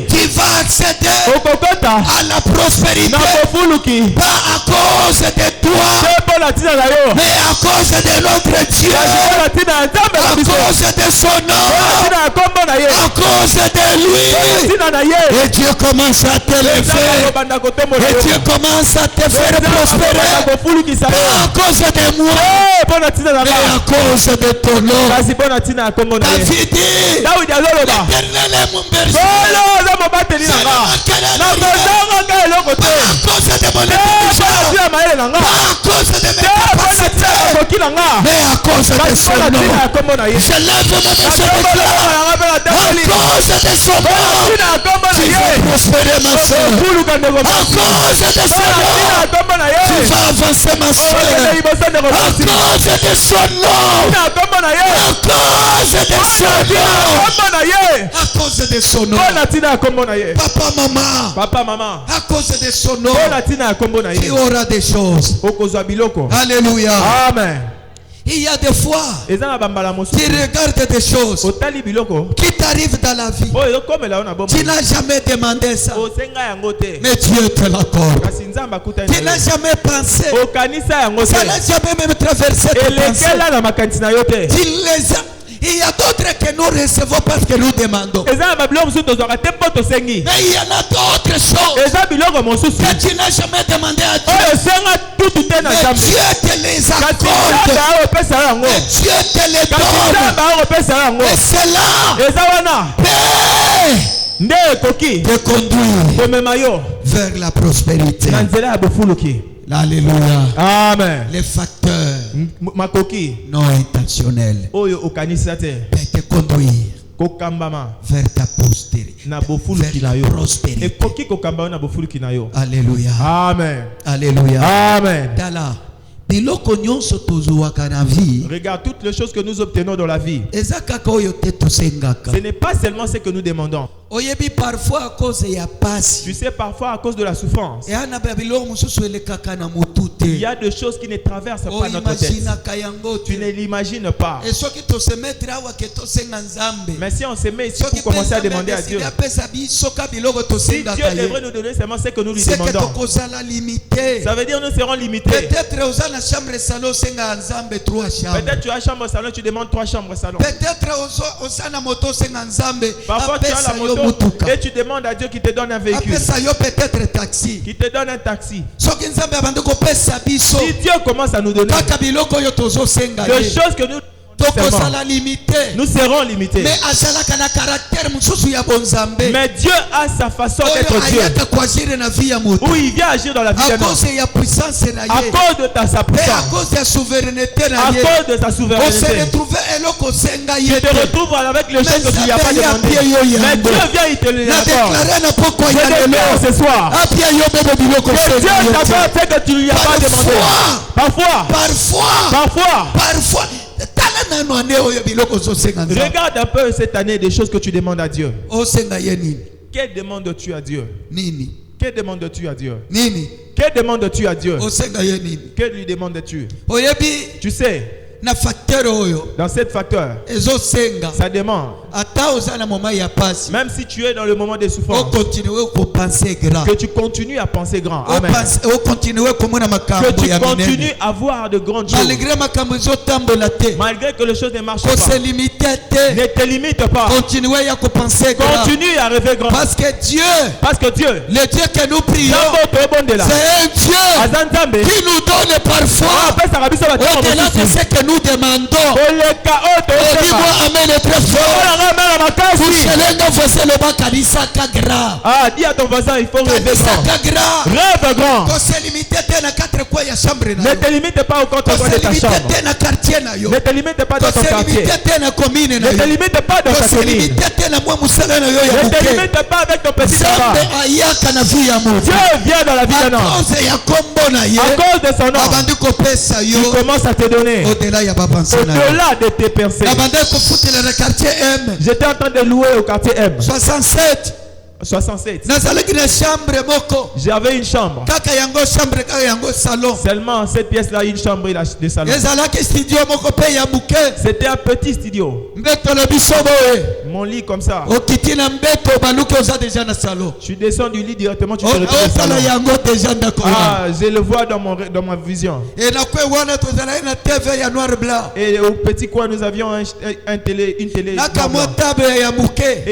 Tu vas accéder à la prospérité pas à cause de toi, mais à cause de notre Dieu, à cause de son nom, à cause de lui. Et Dieu commence à t'élever, et Dieu commence à te faire prospérer, pas à cause de moi, mais à cause de ton nom. David dit, l'Éternel est mon berger, pas à cause de mon intelligence, pas à cause de mes capacités, mais à cause de son nom. Je lève mon berger à cause de son nom. Tu vas prospérer, ma soeur. À cause de son nom, tu vas avancer, ma soeur. À cause de son nom, à cause de son nom, à cause de son nom. Papa, maman, à cause de son nom, tu auras des choses. Alléluia. Amen. Il y a des fois, tu regardes des choses qui t'arrivent dans la vie. Tu n'as jamais demandé ça, mais Dieu te l'accorde. Tu n'as jamais pensé, ça n'a jamais même traversé tes pensées. Il y a d'autres que nous recevons parce que nous demandons. Mais il y en a d'autres choses que tu n'as jamais demandé à Dieu. Mais Dieu te les accorde. Et Dieu te les donne. Et cela te conduire vers la prospérité. Alléluia. Amen. Les facteurs non intentionnels peuvent te conduire vers ta postérité, vers la prospérité. Alléluia. Amen. Alléluia. Amen. Regarde toutes les choses que nous obtenons dans la vie. Ce n'est pas seulement ce que nous demandons. Tu sais, parfois à cause de la souffrance, il y a des choses qui ne traversent pas notre tête. Tu ne l'imagines pas. Mais si on se met ici pour commencer à demander à Dieu, si Dieu devrait nous donner seulement ce que nous lui demandons, ça veut dire nous serons limités. Peut-être tu as chambre salon, tu demandes 3 chambres salon. Parfois tu as la moto et tu demandes à Dieu qu'il te donne un véhicule, qu'il te donne un taxi. Si Dieu commence à nous donner des choses que nous nous serons limités. Mais Dieu a sa façon d'être Dieu, où il vient agir dans la vie d'un homme à cause de sa puissance, à cause de sa souveraineté. Tu te retrouves avec les choses que tu lui as pas demandé, mais Dieu vient, il te les accorde. Je déclare ce soir que Dieu t'accorde ce que tu lui as pas demandé. Parfois. Regarde un peu cette année des choses que tu demandes à Dieu. Que demandes-tu à Dieu? Que demandes-tu à Dieu? Que demandes-tu à Dieu? Que lui demandes-tu? Tu sais, dans cette facteur, ça demande, même si tu es dans le moment de souffrance, que tu continues à penser grand. Amen. Que tu continues à voir de grandes choses. Malgré que les choses ne marchent pas, ne te limite pas. Continue à rêver grand. Parce que Dieu, le Dieu que nous prions, c'est un Dieu qui nous donne parfois au-delà de ce que nous demandons. Dis-moi amen très fort. Ah, dis à ton voisin, il faut rêver grand. Rêve grand. Ne te limite pas au contre-coin de ta chambre. Ne te limite pas dans ton quartier. Ne te limite pas dans ta commune. Ne te limite pas avec ton petit papa. Dieu vient dans la vie d'un homme. À cause de son nom, il commence à te donner au-delà de tes pensées. J'étais en train de louer au quartier M. 67. J'avais une chambre. Seulement cette pièce-là, une chambre et des salons. C'était un petit studio. Mon lit comme ça. Je suis descendu du lit directement. Tu te retrouves je le vois dans ma vision. Et au petit coin, nous avions une télé et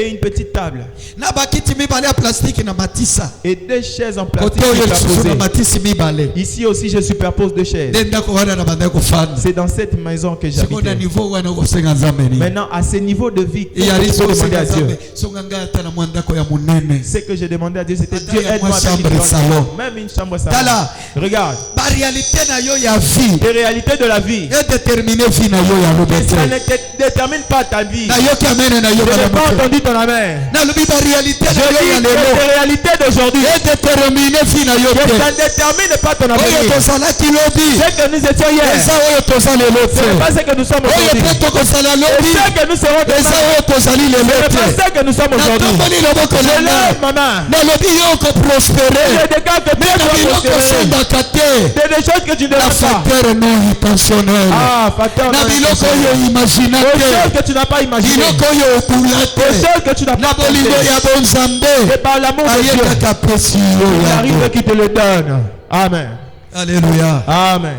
une petite table. Et deux chaises en plastique superposées. Ici aussi, je superpose deux chaises. C'est dans cette maison que j'habitais. Maintenant, à ce niveau de vie, ce que j'ai demandé à Dieu, c'était Dieu aide-moi avec même une chambre salon. Regarde. Les réalités de la vie. Ça ne détermine pas ta vie. Je n'ai pas entendu ton amen. Je dis que les réalités d'aujourd'hui. Ça ne détermine pas ton avenir. Ce que nous étions hier. Ce n'est pas ce que nous sommes aujourd'hui. Ce que nous serons demain. Ce n'est pas ce que nous sommes aujourd'hui. Je lève ma main. Je déclare que Dieu doit prospérer. C'est des choses que tu ne demandes pas. Facteur non intentionnel. Des choses que tu n'as pas imaginées. Des choses que tu n'as pas pensées. Et par l'amour de Dieu, il arrive qu'il te le donne. Amen. Alléluia. Amen.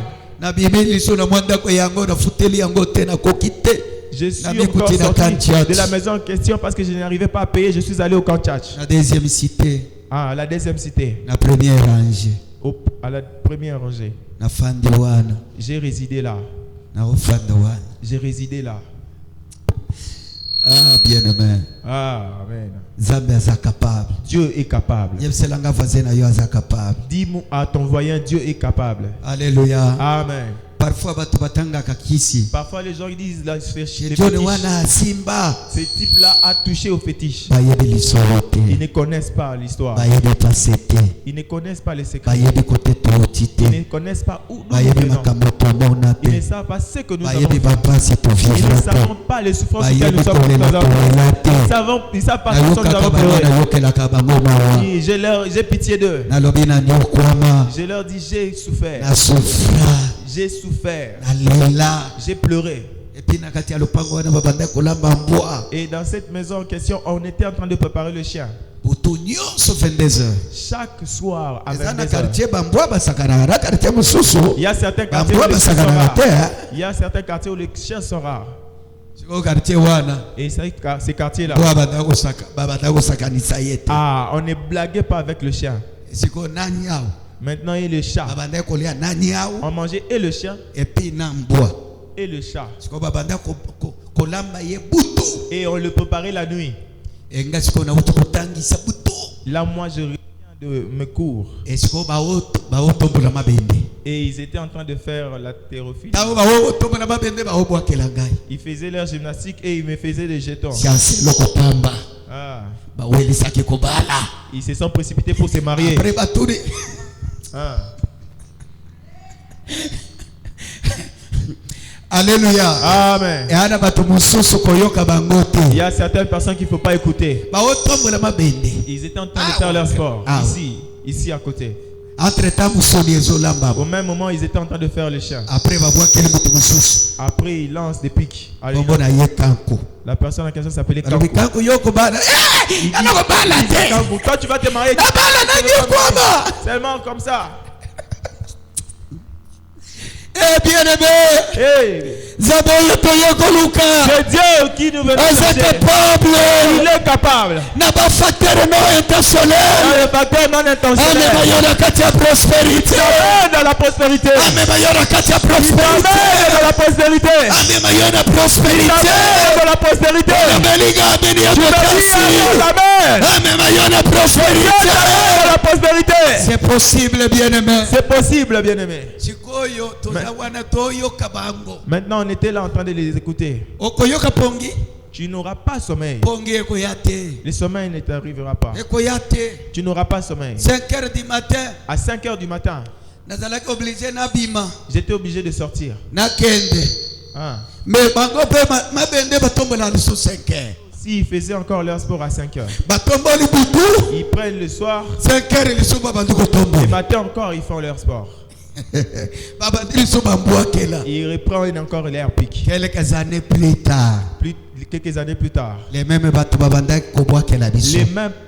Je suis encore sorti de la maison en question parce que je n'arrivais pas à payer. Je suis allé au camp tchatch. La deuxième cité. La deuxième cité. La première rangée. À la première rangée. J'ai résidé là. J'ai résidé là. Ah, bien aimé. Amen. Dieu est capable. Dis à ton voisin, Dieu est capable. Alléluia. Amen. Parfois les gens disent là, ce type-là a touché au fétiche. Ils ne connaissent pas l'histoire. Ils ne connaissent pas les secrets. Ils ne connaissent pas où nous venons. Ils ne savent pas ce que nous avons fait. Ils ne savent pas les souffrances que nous sommes. Ils ne savent pas ce que nous avons pleuré. J'ai pitié d'eux. Je leur dis j'ai souffert. J'ai souffert. J'ai pleuré. Et dans cette maison en question, on était en train de préparer le chien. Chaque soir à 22h. Il y a certains quartiers où les chiens sont rares. Et ces quartiers-là, on ne blaguait pas avec le chien. Maintenant, il y a le chat. On mangeait et le chien et le chat. Et on le préparait la nuit. Là, moi, je reviens de mes cours. Et ils étaient en train de faire la thérophilie. Ils faisaient leur gymnastique et ils me faisaient des jetons. Ils se sont précipités pour se marier. Alléluia. Amen. Il y a certaines personnes qu'il ne faut pas écouter. Ils étaient en train de faire leur sport. Ici à côté. Au même moment, ils étaient en train de faire les chiens. Après, ils lancent des pics. La personne en question s'appelait Kankou. Quand tu vas te marier, seulement comme ça. Eh bien aimé, c'est Dieu qui nous veut chercher. Il est capable. Dans le facteur non intentionnel. Dans la prospérité. Dans la prospérité. Dans la prospérité. Dans la prospérité. C'est possible, bien aimé. C'est possible, bien aimé. Maintenant, on était là en train de les écouter. Tu n'auras pas sommeil. Le sommeil ne t'arrivera pas. Tu n'auras pas sommeil. 5h du matin. À 5h du matin, j'étais obligé de sortir. S'ils faisaient encore leur sport à 5 heures, ils prennent le soir, 5 heures, le matin encore, ils font leur sport. Ils reprennent encore l'air pic. Quelques années plus tard, les mêmes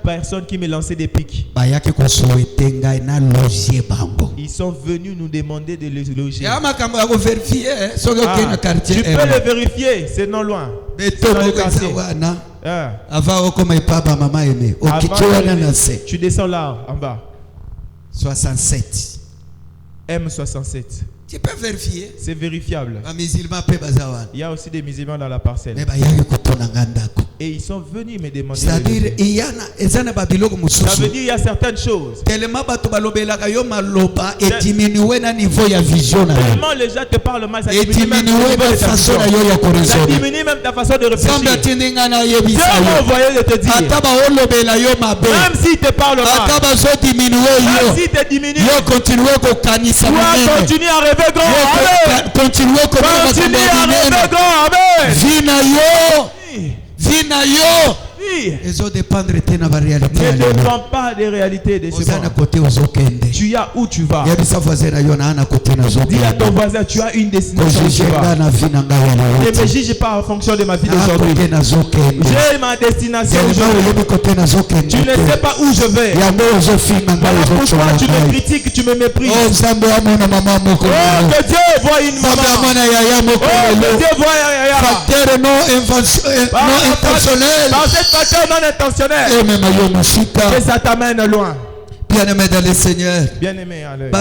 personnes qui me lançaient des pics, ils sont venus nous demander de les loger. Tu peux le vérifier, c'est non loin. Tu descends là en bas. 67. M67. Tu peux vérifier. C'est vérifiable. Il y a aussi des musulmans dans la parcelle. Et ils sont venus me demander. C'est-à-dire, ça veut dire il y a certaines choses. Tellement les gens te parlent mal, ça diminue même ta façon de réfléchir. Dieu m'a envoyé de te dire. Même s'il te parle mal, même s'il te diminue, tu vas continuer à rêver grand. Amen. Continue à rêver grand. Amen. Ne dépend pas des réalités de ce monde. Tu y as où tu vas. Dis à ton voisin, tu as une destination où tu vas. Ne me juge pas en fonction de ma vie d'aujourd'hui. J'ai ma destination aujourd'hui. Tu ne sais pas où je vais. Voilà pourquoi tu me critiques, tu me méprises. Oh, que Dieu voit une maman. Oh, que Dieu voit Yaya. Facteur non intentionnel. Facteur non intentionnel. Que ça t'amène loin. Bien-aimé dans le Seigneur. Bien-aimé à l'œil.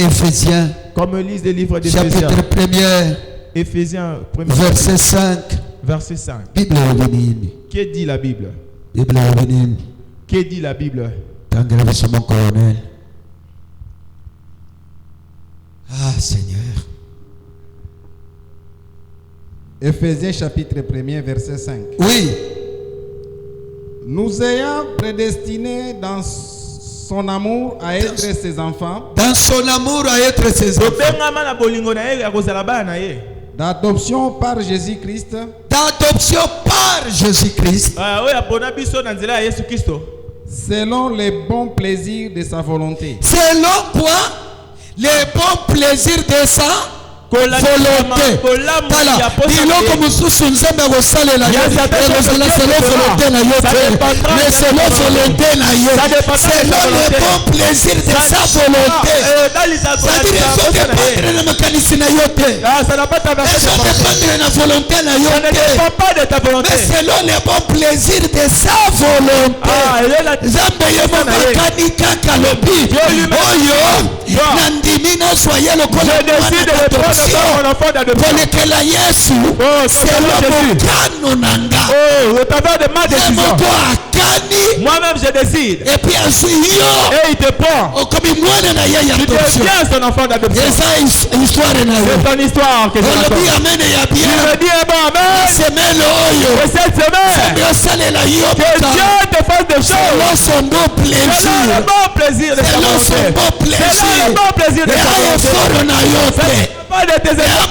Ephésiens. Comme lise des livres d'Éphésiens. Chapitre 1er. Éphésiens 1er. Verset 5. Verset 5. Bible. Que dit la Bible? Que dit la Bible? Ah Seigneur. Éphésiens chapitre 1er verset 5. Oui. Nous ayant prédestinés dans son amour à être ses enfants. Dans son amour à être ses enfants. D'adoption par Jésus-Christ. D'adoption par Jésus-Christ. Selon les bons plaisirs de sa volonté. Selon quoi? Les bons plaisirs de sa volonté. Voilà. Biloko mususu nzambe akosalela yo. Ezala selon volonté na yo te. Mais selon volonté na yo. Selon les bons plaisirs de sa volonté. C'est-à-dire il faut dépendre na makanisi na yo te. Il faut dépendre na volonté na yo te. Mais selon les bons plaisirs de sa volonté. Nzambe yo makani kaka lobi. Oyo nandimi na soye lokola mwana. Polekela Yesu selon mon nanga. Au travers de ma décision. Moi-même je décide. Et puis et il te prend. Tu deviens son enfant d'adoption. C'est ton histoire que je raconte. Tu me dis bon amen. Et cette semaine, que Dieu te fasse des choses. Selon son bon plaisir. Selon le bon plaisir de sa volonté. Selon le bon plaisir de sa volonté. Pas de tes efforts.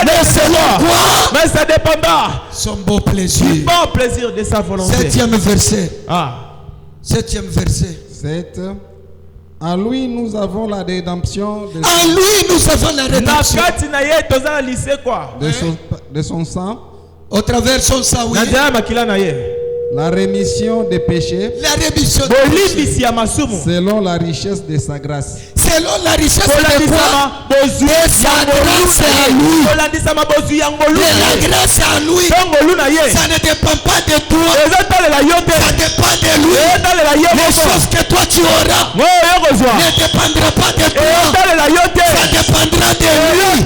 Mais selon quoi? Mais ça dépendra. Son bon plaisir. Du bon plaisir de sa volonté. 7e verset. 7e verset. 7. À lui nous avons la rédemption. À lui nous avons la rédemption. De son sang. Au travers son sang, oui. La rémission des péchés. La rémission des péchés. Selon la richesse de sa grâce. Selon la richesse de quoi? De sa grâce à lui. De la grâce à lui. Ça ne dépend pas de toi. Ça dépend de lui. Les choses que toi tu auras ne dépendra pas de toi. Ça dépendra de lui.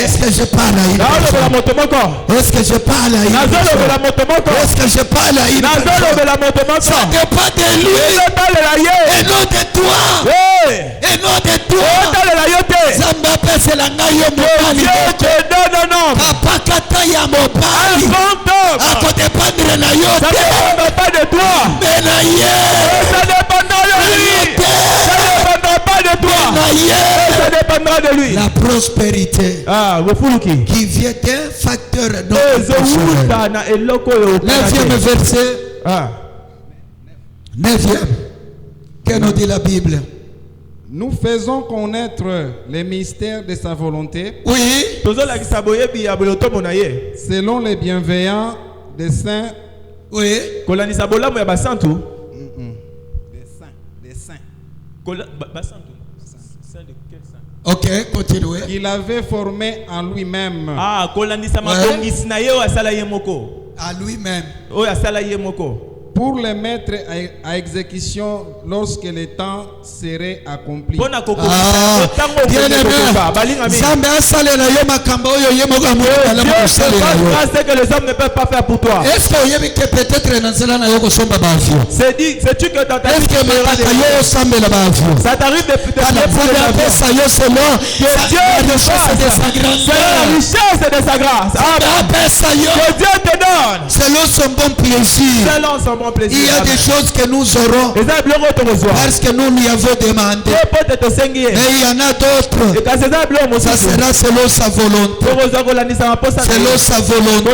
Est-ce que je parle à une personne? Est-ce que je parle à une personne? Est-ce que je parle à une personne? Ça dépend de lui. Et non de toi. Et non de toi. Zamba c'est la nayo mobali. Papa kata ya mobali. Ako dépendre na yo te. Mais na ye. Ça dépend de lui. Ça dépend pas de toi. Ça dépendra de lui. La prospérité qui vient d'un facteur non naturel. 9e verset. 9e. Qu'est-ce que nous dit la Bible? Nous faisons connaître les mystères de sa volonté. Oui. Selon les bienveillants des saints. Oui. Des saints. Ok, continuez. Il avait formé en lui-même. À lui-même. Pour les mettre à exécution lorsque le temps serait accompli. Est-ce que les hommes ne peuvent pas faire pour toi? Sais-tu que dans ta vie, ça t'arrive de Dieu la richesse de sa grâce. Que Dieu te donne selon son bon plaisir. Il y a des choses que nous aurons parce que nous lui avons demandé. Mais il y en a d'autres. Ça sera selon sa volonté. Selon sa volonté.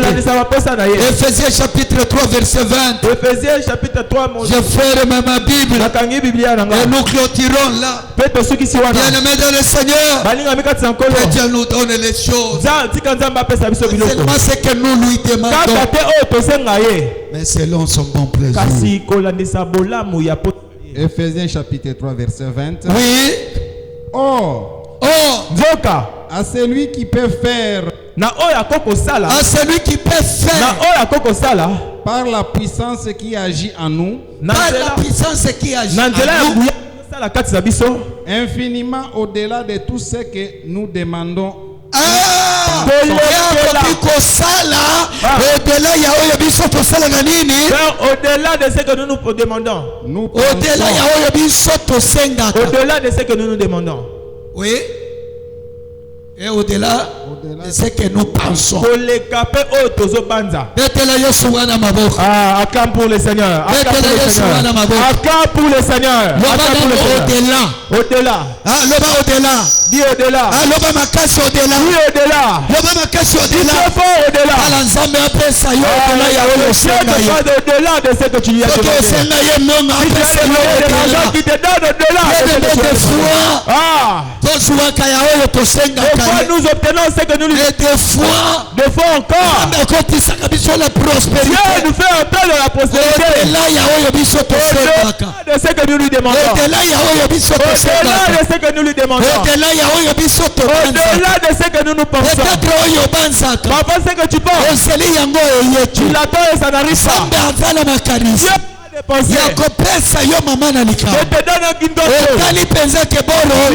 Ephésiens chapitre 3 verset 20. Je ferme ma Bible et nous clôturons là. Bien-aimés dans le Seigneur, que Dieu nous donne les choses. Seulement ce que nous lui demandons, mais selon son bon plaisir. Ephésiens chapitre 3 verset 20. Oui. Or, à celui qui peut faire, à celui qui peut faire, par la puissance qui agit en nous, par la puissance qui agit en nous, infiniment au-delà de tout ce que nous demandons. Au-delà de ce que nous nous demandons. Au-delà de ce que nous nous demandons. Oui. Et au-delà de ce que nous pensons. Acclame pour le Seigneur. Acclame pour le Seigneur. Au-delà. Au-delà. Dis au-delà. Au-delà. Oui, au-delà. Au-delà. Au-delà. Au-delà de ce que tu lui as demandé. Qui te donne au-delà de ce que tu as demandé. Nous obtenons ce que nous lui demandons. Des fois encore. Dieu nous fait entrer dans la prospérité. Au-delà de ce que nous lui demandons. Au-delà de ce que nous lui demandons. Au-delà de ce que nous nous pensons. Parfois ce que tu penses, tu l'attends et ça n'arrive pas. Dieu Je te donne un guindo. Tu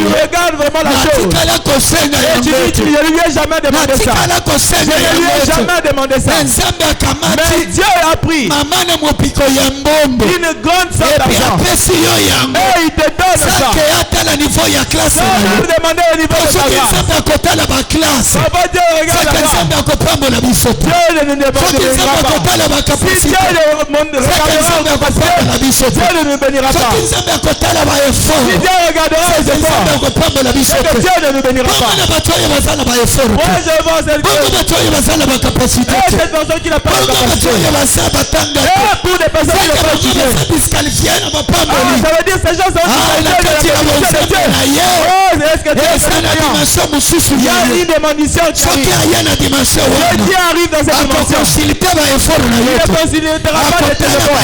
regardes vraiment la chose. Et tu dis, je ne lui ai jamais demandé ça. Je ne lui ai jamais demandé ça. Mais Dieu a pris une grande somme d'argent. Et il te donne ça. Sans même demander au niveau de sa grâce. Papa, Dieu regarde la grâce. Dieu ne nous demandera pas. Si Dieu ne regardera pas, Dieu ne nous bénira pas. Si Dieu regardera les efforts, c'est que Dieu ne nous bénira pas. Moi je vois cette personne qui n'a pas de capacité. Pour des personnes qui n'ont pas étudié. Ça veut dire que ces gens sont disqualifiés de la bénédiction de Dieu. Est-ce que Dieu est il y a une dimension qui arrive. Dieu arrive dans cette dimension. Il ne considérera pas de tes efforts.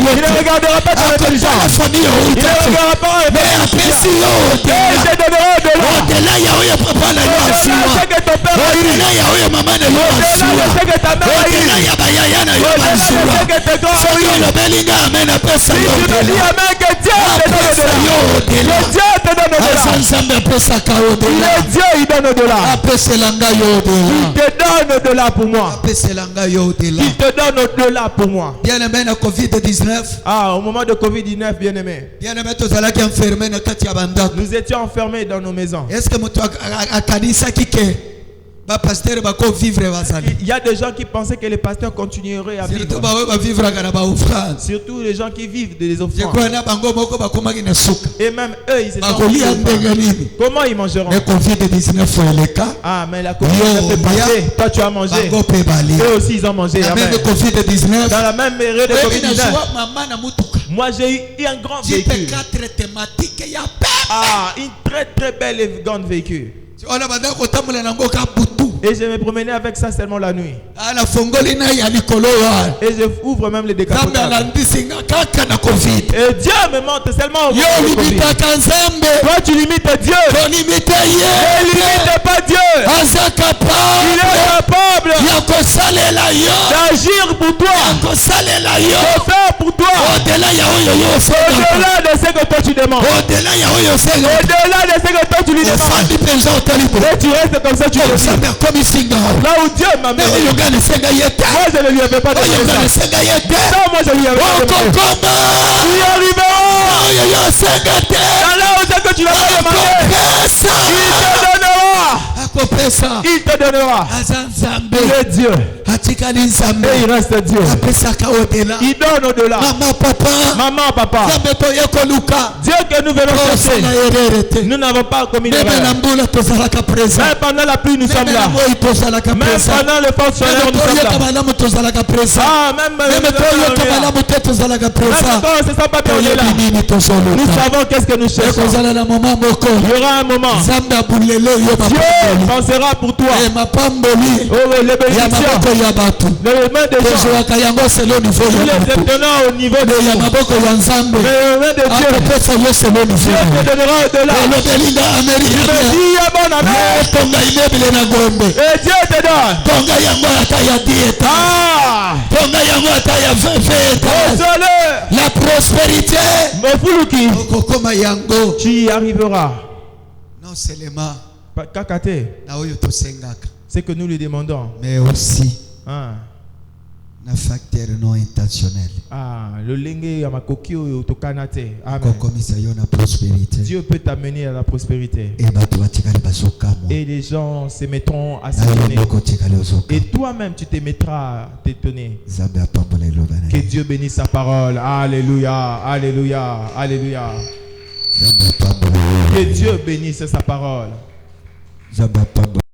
Il ne regardera pas ton intelligence. Il ne regardera pas et il te donnera au-delà. Au-delà de ce que ton père a eu. Au-delà de ce que ta mère a eu. Au-delà de ce que tes grands ont eu. Si tu me dis amen que Dieu te donne au-delà. Que Dieu te donne au-delà. Le Dieu il donne au-delà. Il te donne au-delà pour moi. Il te donne au-delà pour moi. Bien-aimé na COVID-19. Au moment de COVID-19, bien-aimé. Nous étions enfermés dans nos maisons. Est-ce que Il y a des gens qui pensaient que les pasteurs continueraient à vivre. Surtout les gens qui vivent des offrandes. Et même eux, ils se sentent. Comment ils mangeront? Ah, mais la COVID est passée. Toi, tu as mangé. Eux aussi, ils ont mangé. Amen. Dans la même période de COVID-19. Moi, j'ai eu un grand véhicule. Ah, une très très belle et grande véhicule. Et je me promenais avec ça seulement la nuit. Et je ouvre même les décapotables. Et Dieu me montre seulement au COVID. Toi tu limites Dieu. Ne limite pas Dieu. Il est capable d'agir pour toi. De faire pour toi. Au-delà de ce que toi tu demandes. Au-delà de ce que toi tu lui demandes. Et tu restes comme ça, tu le là où Dieu m'a mis. Moi je ne lui avais pas demandé ça. Non, moi je lui avais pas demandé. Tu y arriveras. Dans là où c'est que tu l'as pas demandé. Il te donnera. Il est Dieu. Et il reste Dieu. Il donne au-delà. Maman, papa. Dieu que nous venons chercher. Nous n'avons pas commis l'erreur. Même pendant la pluie, nous sommes là. Même pendant le fort soleil, nous sommes là. Ah, même quand on ne se sent pas bien, on est là. Nous savons qu'est-ce que nous cherchons. Il y aura un moment. Dieu pensera pour toi. Oh, les bénédictions. Les mains des gens. Nous les obtenons au niveau de Dieu. Les mains de Dieu. Dieu te donnera au-delà. Il me dit, bon amen. Et Dieu te donne. Ah. La prospérité. Tu y arriveras. Non seulement. C'est que nous lui demandons. Mais aussi. Un facteur non intentionnel. Ah, le lingue à ma coquille au kanate. Amen. Dieu peut t'amener à la prospérité. Et les gens se mettront à s'étonner. Et toi-même, tu te mettras à t'étonner. Que Dieu bénisse sa parole. Alléluia, alléluia, alléluia. Que Dieu bénisse sa parole.